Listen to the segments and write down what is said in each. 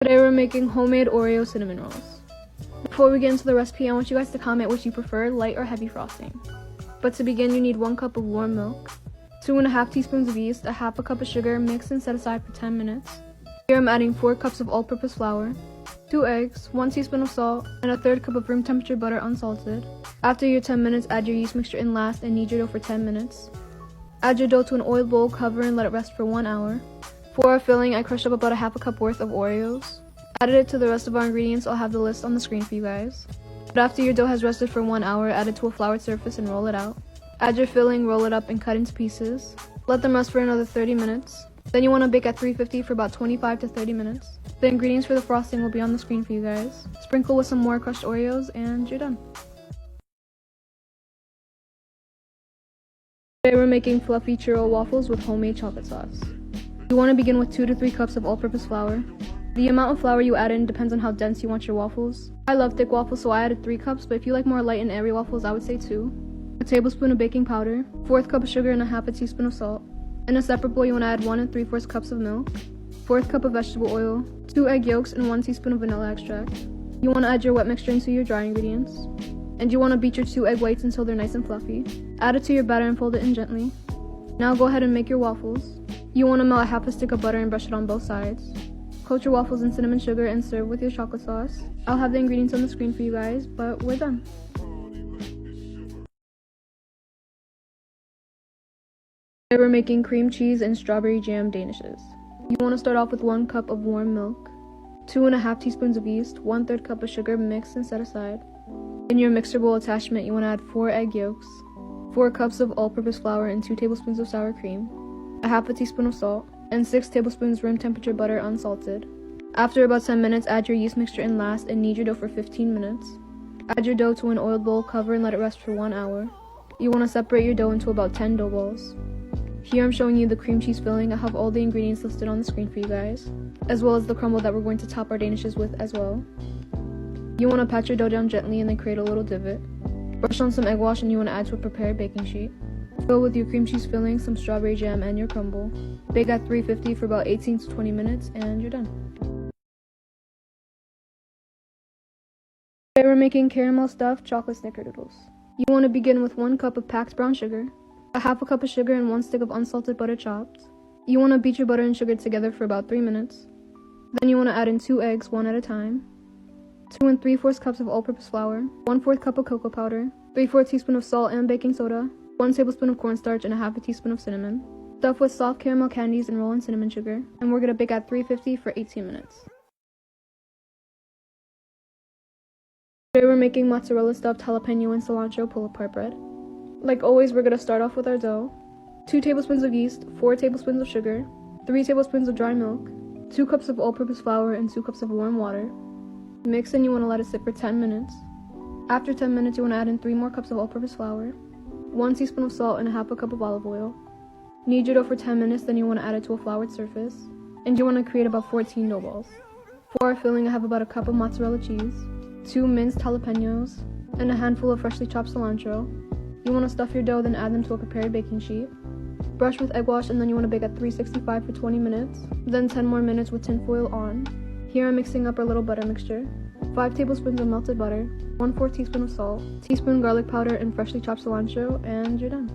Today we're making homemade Oreo cinnamon rolls. Before we get into the recipe, I want you guys to comment which you prefer, light or heavy frosting. But to begin, you need 1 cup of warm milk, 2.5 teaspoons of yeast, a half a cup of sugar, mix and set aside for 10 minutes. Here I'm adding 4 cups of all-purpose flour, 2 eggs, 1 teaspoon of salt, and a 1/3 cup of room temperature butter unsalted. After your 10 minutes, add your yeast mixture in last and knead your dough for 10 minutes. Add your dough to an oiled bowl, cover and let it rest for 1 hour. For our filling, I crushed up about a half a cup worth of Oreos. Added it to the rest of our ingredients. I'll have the list on the screen for you guys. But after your dough has rested for 1 hour, add it to a floured surface and roll it out. Add your filling, roll it up and cut into pieces. Let them rest for another 30 minutes. Then you want to bake at 350 for about 25 to 30 minutes. The ingredients for the frosting will be on the screen for you guys. Sprinkle with some more crushed Oreos and you're done. Today we're making fluffy churro waffles with homemade chocolate sauce. You want to begin with 2 to 3 cups of all-purpose flour. The amount of flour you add in depends on how dense you want your waffles. I love thick waffles, so I added 3 cups, but if you like more light and airy waffles, I would say 2. A tablespoon of baking powder, 1/4 cup of sugar and a half a teaspoon of salt. In a separate bowl, you want to add 1 3/4 cups of milk, 1/4 cup of vegetable oil, 2 egg yolks, and 1 teaspoon of vanilla extract. You want to add your wet mixture into your dry ingredients. And you want to beat your 2 egg whites until they're nice and fluffy. Add it to your batter and fold it in gently. Now go ahead and make your waffles. You want to melt a half a stick of butter and brush it on both sides. Coat your waffles in cinnamon sugar and serve with your chocolate sauce. I'll have the ingredients on the screen for you guys, but we're done. Today we're making cream cheese and strawberry jam danishes. You want to start off with 1 cup of warm milk, 2.5 teaspoons of yeast, 1/3 cup of sugar, mix and set aside. In your mixer bowl attachment, you want to add 4 egg yolks, 4 cups of all-purpose flour and 2 tablespoons of sour cream, a half a teaspoon of salt, and 6 tablespoons room temperature butter unsalted. After about 10 minutes, add your yeast mixture in last and knead your dough for 15 minutes. Add your dough to an oiled bowl, cover and let it rest for 1 hour. You want to separate your dough into about 10 dough balls. Here I'm showing you the cream cheese filling. I have all the ingredients listed on the screen for you guys, as well as the crumble that we're going to top our danishes with as well. You want to pat your dough down gently and then create a little divot. Brush on some egg wash and you want to add to a prepared baking sheet. Fill with your cream cheese filling, some strawberry jam, and your crumble. Bake at 350 for about 18 to 20 minutes and you're done. Today we're making caramel stuffed chocolate snickerdoodles. You want to begin with 1 cup of packed brown sugar, a half a cup of sugar and 1 stick of unsalted butter chopped. You want to beat your butter and sugar together for about 3 minutes. Then you want to add in 2 eggs, 1 at a time, 2 3/4 cups of all-purpose flour, 1/4 cup of cocoa powder, 3/4 teaspoon of salt and baking soda, 1 tablespoon of cornstarch, and a half a teaspoon of cinnamon. Stuff with soft caramel candies and roll in cinnamon sugar, and we're going to bake at 350 for 18 minutes. Today we're making mozzarella stuffed jalapeno and cilantro pull-apart bread. Like always, we're going to start off with our dough. 2 tablespoons of yeast, 4 tablespoons of sugar, 3 tablespoons of dry milk, 2 cups of all-purpose flour, and 2 cups of warm water. Mix and you want to let it sit for 10 minutes. After 10 minutes, you want to add in 3 more cups of all-purpose flour, 1 teaspoon of salt, and a half a cup of olive oil. Knead your dough for 10 minutes, then you want to add it to a floured surface. And you want to create about 14 dough balls. For our filling, I have about a cup of mozzarella cheese, 2 minced jalapenos, and a handful of freshly chopped cilantro. You want to stuff your dough, then add them to a prepared baking sheet. Brush with egg wash, and then you want to bake at 365 for 20 minutes, then 10 more minutes with tinfoil on. Here I'm mixing up our little butter mixture. 5 tablespoons of melted butter, 1/4 teaspoon of salt, teaspoon garlic powder, and freshly chopped cilantro, and you're done.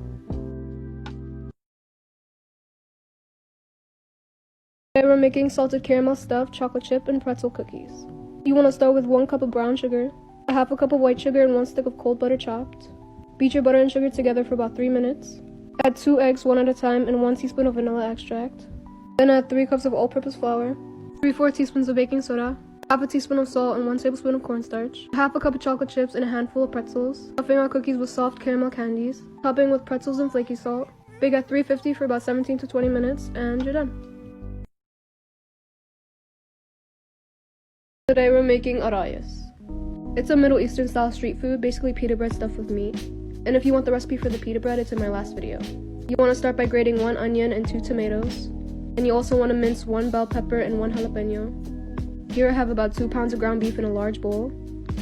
Today we're making salted caramel stuffed chocolate chip and pretzel cookies. You want to start with 1 cup of brown sugar, a half a cup of white sugar, and 1 stick of cold butter chopped. Beat your butter and sugar together for about 3 minutes. Add 2 eggs, 1 at a time, and 1 teaspoon of vanilla extract. Then add 3 cups of all-purpose flour, 3/4 teaspoons of baking soda, half a teaspoon of salt, and 1 tablespoon of cornstarch, half a cup of chocolate chips, and a handful of pretzels. Stuffing our cookies with soft caramel candies, topping with pretzels and flaky salt. Bake at 350 for about 17 to 20 minutes, and you're done. Today we're making Arayas. It's a Middle Eastern style street food, basically pita bread stuffed with meat. And if you want the recipe for the pita bread, it's in my last video. You want to start by grating 1 onion and 2 tomatoes. And you also want to mince 1 bell pepper and 1 jalapeno. Here I have about 2 pounds of ground beef in a large bowl.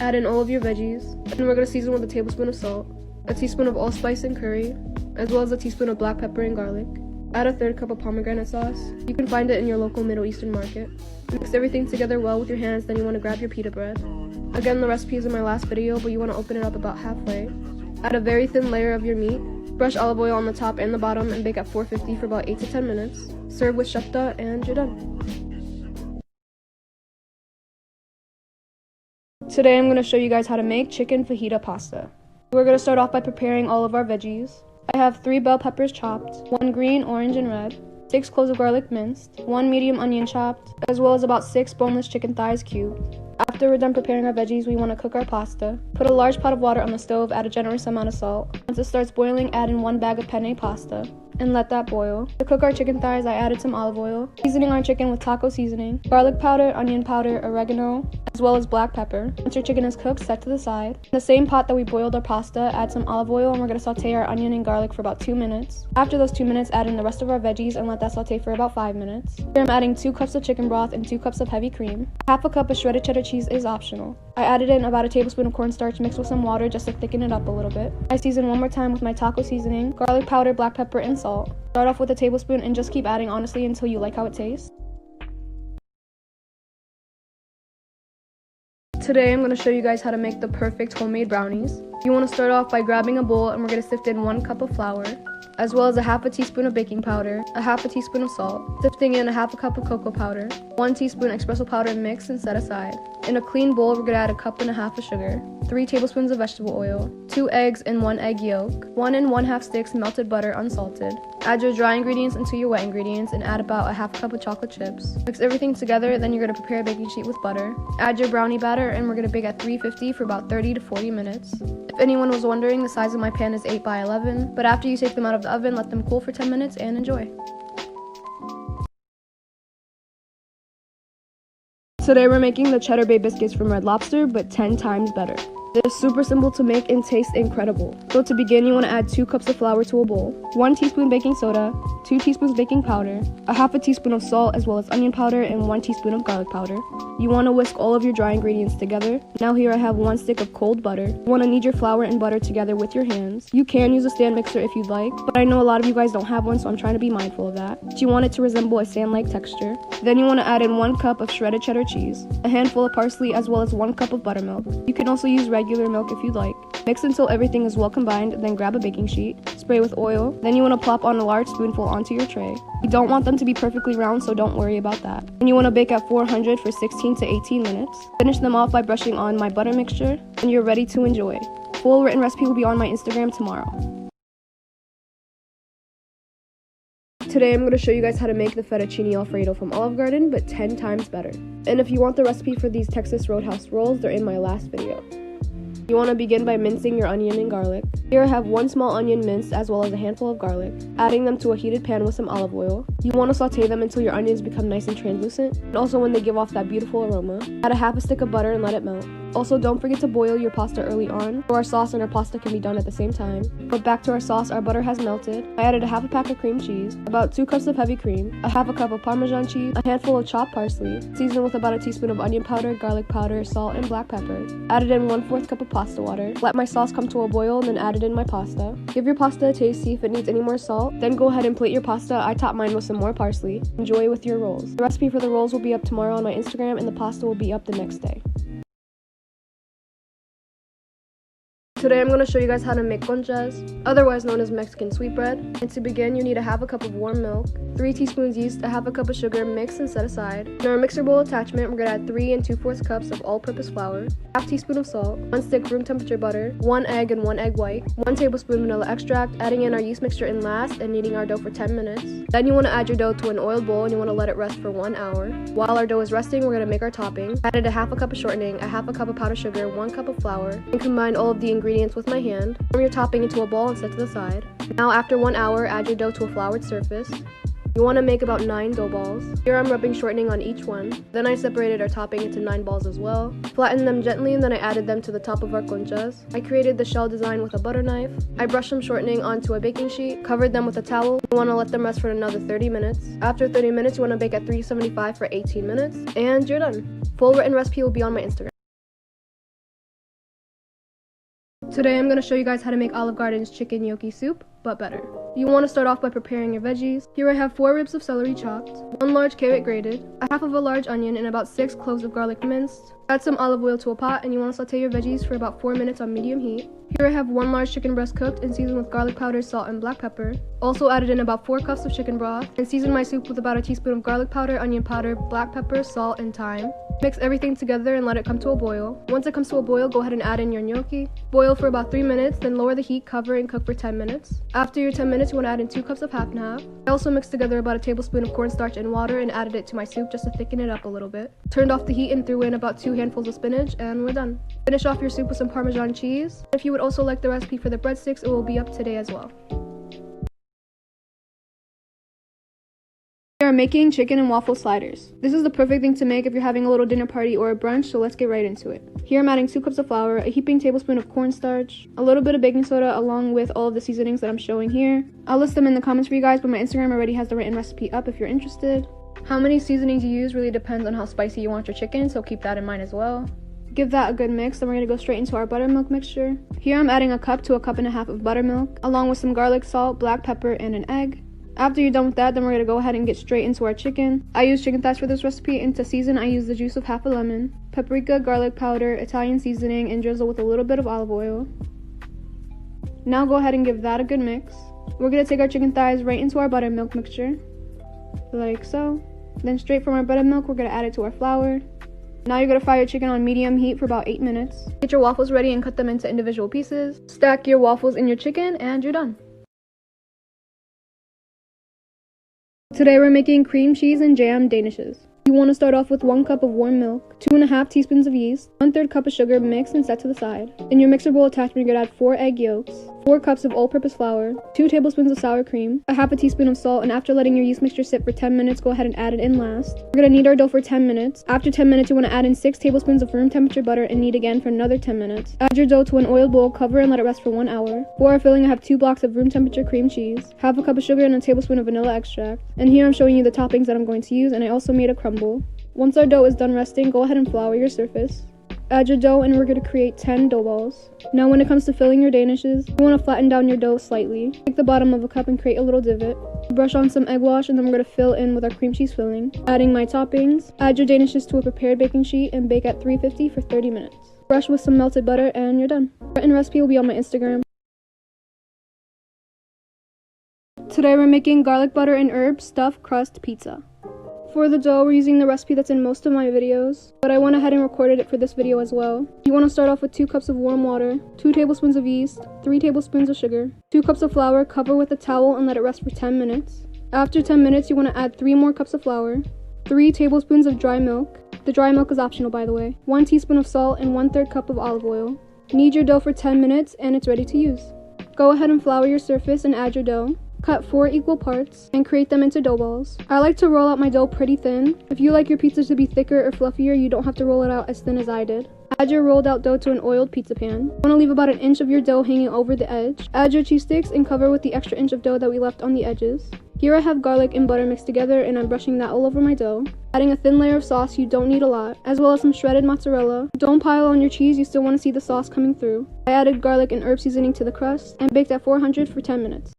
Add in all of your veggies. And we're going to season with a tablespoon of salt, a teaspoon of allspice and curry, as well as a teaspoon of black pepper and garlic. Add a third cup of pomegranate sauce. You can find it in your local Middle Eastern market. Mix everything together well with your hands, then you want to grab your pita bread. Again, the recipe is in my last video, but you want to open it up about halfway. Add a very thin layer of your meat. Brush olive oil on the top and the bottom and bake at 450 for about 8 to 10 minutes. Serve with shefta and you're done. Today I'm going to show you guys how to make chicken fajita pasta. We're going to start off by preparing all of our veggies. I have 3 bell peppers chopped, 1 green, orange, and red, 6 cloves of garlic minced, 1 medium onion chopped, as well as about 6 boneless chicken thighs cubed. After we're done preparing our veggies, we want to cook our pasta. Put a large pot of water on the stove, add a generous amount of salt. Once it starts boiling, add in 1 bag of penne pasta and let that boil. To cook our chicken thighs, I added some olive oil, seasoning our chicken with taco seasoning, garlic powder, onion powder, oregano, as well as black pepper. Once your chicken is cooked, set to the side. In the same pot that we boiled our pasta, add some olive oil and we're going to saute our onion and garlic for about 2 minutes. After those 2 minutes, add in the rest of our veggies and let that saute for about 5 minutes. Here I'm adding 2 cups of chicken broth and 2 cups of heavy cream. Half a cup of shredded cheddar cheese is optional. I added in about a tablespoon of cornstarch mixed with some water just to thicken it up a little bit. I season one more time with my taco seasoning, garlic powder, black pepper, and salt. Start off with a tablespoon and just keep adding honestly until you like how it tastes. Today I'm going to show you guys how to make the perfect homemade brownies. You want to start off by grabbing a bowl and we're going to sift in 1 cup of flour, as well as a half a teaspoon of baking powder, a half a teaspoon of salt, sifting in a half a cup of cocoa powder, 1 teaspoon espresso powder, mix and set aside. In a clean bowl, we're going to add a cup and a half of sugar, 3 tablespoons of vegetable oil, 2 eggs and 1 egg yolk, 1 1/2 sticks melted butter unsalted. Add your dry ingredients into your wet ingredients and add about a half cup of chocolate chips. Mix everything together, then you're going to prepare a baking sheet with butter. Add your brownie batter and we're going to bake at 350 for about 30 to 40 minutes. If anyone was wondering, the size of my pan is 8 by 11, but after you take them out of the oven, let them cool for 10 minutes and enjoy. Today we're making the Cheddar Bay biscuits from Red Lobster, but 10 times better. They're super simple to make and taste incredible. So to begin, you want to add 2 cups of flour to a bowl, 1 teaspoon baking soda, 2 teaspoons baking powder, a half a teaspoon of salt as well as onion powder, and 1 teaspoon of garlic powder. You want to whisk all of your dry ingredients together. Now here I have 1 stick of cold butter. You want to knead your flour and butter together with your hands. You can use a stand mixer if you'd like, but I know a lot of you guys don't have one, so I'm trying to be mindful of that. You want it to resemble a sand-like texture. Then you want to add in 1 cup of shredded cheddar cheese, a handful of parsley, as well as 1 cup of buttermilk. You can also use regular milk if you'd like. Mix until everything is well combined, then grab a baking sheet, spray with oil, then you want to plop on a large spoonful onto your tray. You don't want them to be perfectly round, so don't worry about that. And you want to bake at 400 for 16 to 18 minutes. Finish them off by brushing on my butter mixture, and you're ready to enjoy. Full written recipe will be on my Instagram tomorrow. Today I'm going to show you guys how to make the fettuccine alfredo from Olive Garden, but 10 times better. And if you want the recipe for these Texas Roadhouse rolls, they're in my last video. You want to begin by mincing your onion and garlic. Here I have 1 small onion minced as well as a handful of garlic. Adding them to a heated pan with some olive oil. You want to saute them until your onions become nice and translucent, and also when they give off that beautiful aroma. Add a half a stick of butter and let it melt. Also, don't forget to boil your pasta early on, so our sauce and our pasta can be done at the same time. But back to our sauce, our butter has melted. I added a half a pack of cream cheese, about 2 cups of heavy cream, a half a cup of Parmesan cheese, a handful of chopped parsley, seasoned with about a teaspoon of onion powder, garlic powder, salt, and black pepper. Added in 1/4 cup of pasta water. Let my sauce come to a boil and then added in my pasta. Give your pasta a taste, see if it needs any more salt. Then go ahead and plate your pasta. I topped mine with some more parsley. Enjoy with your rolls. The recipe for the rolls will be up tomorrow on my Instagram and the pasta will be up the next day. Today I'm going to show you guys how to make conchas, otherwise known as Mexican sweetbread. And to begin, you need a half a cup of warm milk, 3 teaspoons yeast, a half a cup of sugar, mix and set aside. In our mixer bowl attachment, we're going to add 3 2/4 cups of all-purpose flour, half teaspoon of salt, 1 stick room temperature butter, 1 egg and 1 egg white, 1 tablespoon vanilla extract, adding in our yeast mixture in last and kneading our dough for 10 minutes. Then you want to add your dough to an oiled bowl and you want to let it rest for 1 hour. While our dough is resting, we're going to make our topping. Added a half a cup of shortening, a half a cup of powdered sugar, 1 cup of flour, and combine all of the ingredients with my hand. Form your topping into a ball and set to the side. Now after 1 hour, add your dough to a floured surface. You want to make about 9 dough balls. Here I'm rubbing shortening on each one. Then I separated our topping into 9 balls as well. Flattened them gently and then I added them to the top of our conchas. I created the shell design with a butter knife. I brushed some shortening onto a baking sheet, covered them with a towel. You want to let them rest for another 30 minutes. After 30 minutes, you want to bake at 375 for 18 minutes. And you're done. Full written recipe will be on my Instagram. Today I'm going to show you guys how to make Olive Garden's chicken gnocchi soup. but better. You want to start off by preparing your veggies. Here I have 4 ribs of celery chopped, 1 large carrot grated, a half of a large onion, and about 6 cloves of garlic minced. Add some olive oil to a pot, and you want to saute your veggies for about 4 minutes on medium heat. Here I have 1 large chicken breast cooked and seasoned with garlic powder, salt, and black pepper. Also added in about 4 cups of chicken broth, and seasoned my soup with about a teaspoon of garlic powder, onion powder, black pepper, salt, and thyme. Mix everything together and let it come to a boil. Once it comes to a boil, go ahead and add in your gnocchi. Boil for about 3 minutes, then lower the heat, cover, and cook for 10 minutes. After your 10 minutes, you want to add in 2 cups of half and half. I also mixed together about a tablespoon of cornstarch and water and added it to my soup just to thicken it up a little bit. Turned off the heat and threw in about 2 handfuls of spinach, and we're done. Finish off your soup with some Parmesan cheese. If you would also like the recipe for the breadsticks, it will be up today as well. We are making chicken and waffle sliders. This is the perfect thing to make if you're having a little dinner party or a brunch, so let's get right into it. Here I'm adding 2 cups of flour, a heaping tablespoon of cornstarch, a little bit of baking soda along with all of the seasonings that I'm showing here. I'll list them in the comments for you guys, but my Instagram already has the written recipe up if you're interested. How many seasonings you use really depends on how spicy you want your chicken, so keep that in mind as well. Give that a good mix, then we're going to go straight into our buttermilk mixture. Here I'm adding a cup to a cup and a half of buttermilk, along with some garlic, salt, black pepper, and an egg. After you're done with that, then we're going to go ahead and get straight into our chicken. I use chicken thighs for this recipe, and to season I use the juice of half a lemon, paprika, garlic powder, Italian seasoning, and drizzle with a little bit of olive oil. Now go ahead and give that a good mix. We're going to take our chicken thighs right into our buttermilk mixture, like so. Then straight from our buttermilk, we're going to add it to our flour. Now you're going to fry your chicken on medium heat for about 8 minutes. Get your waffles ready and cut them into individual pieces. Stack your waffles in your chicken, and you're done. Today we're making cream cheese and jam danishes. You want to start off with 1 cup of warm milk, 2.5 teaspoons of yeast, 1/3 cup of sugar mixed and set to the side. In your mixer bowl attachment, you're going to add 4 egg yolks, 4 cups of all-purpose flour, 2 tablespoons of sour cream, a half a teaspoon of salt, and after letting your yeast mixture sit for 10 minutes, go ahead and add it in last. We're going to knead our dough for 10 minutes. After 10 minutes, you want to add in 6 tablespoons of room temperature butter and knead again for another 10 minutes. Add your dough to an oiled bowl, cover and let it rest for 1 hour. For our filling, I have 2 blocks of room temperature cream cheese, half a cup of sugar, and a tablespoon of vanilla extract. And here I'm showing you the toppings that I'm going to use, and I also made a crumble. Once our dough is done resting, go ahead and flour your surface. Add your dough, and we're going to create 10 dough balls. Now when it comes to filling your danishes, you want to flatten down your dough slightly. Take the bottom of a cup and create a little divot. Brush on some egg wash, and then we're going to fill in with our cream cheese filling. Adding my toppings, add your danishes to a prepared baking sheet and bake at 350 for 30 minutes. Brush with some melted butter, and you're done. Written recipe will be on my Instagram. Today we're making garlic butter and herb stuffed crust pizza. For the dough, we're using the recipe that's in most of my videos, but I went ahead and recorded it for this video as well. You want to start off with 2 cups of warm water, 2 tablespoons of yeast, 3 tablespoons of sugar, 2 cups of flour, cover with a towel and let it rest for 10 minutes. After 10 minutes, you want to add 3 more cups of flour, 3 tablespoons of dry milk. The dry milk is optional, by the way, 1 teaspoon of salt, and 1/3 cup of olive oil. Knead your dough for 10 minutes and it's ready to use. Go ahead and flour your surface and add your dough. Cut 4 equal parts and create them into dough balls. I like to roll out my dough pretty thin. If you like your pizzas to be thicker or fluffier, you don't have to roll it out as thin as I did. Add your rolled out dough to an oiled pizza pan. You want to leave about 1 inch of your dough hanging over the edge. Add your cheese sticks and cover with the extra inch of dough that we left on the edges. Here I have garlic and butter mixed together, and I'm brushing that all over my dough. Adding a thin layer of sauce, you don't need a lot, as well as some shredded mozzarella. Don't pile on your cheese, you still want to see the sauce coming through. I added garlic and herb seasoning to the crust and baked at 400 for 10 minutes.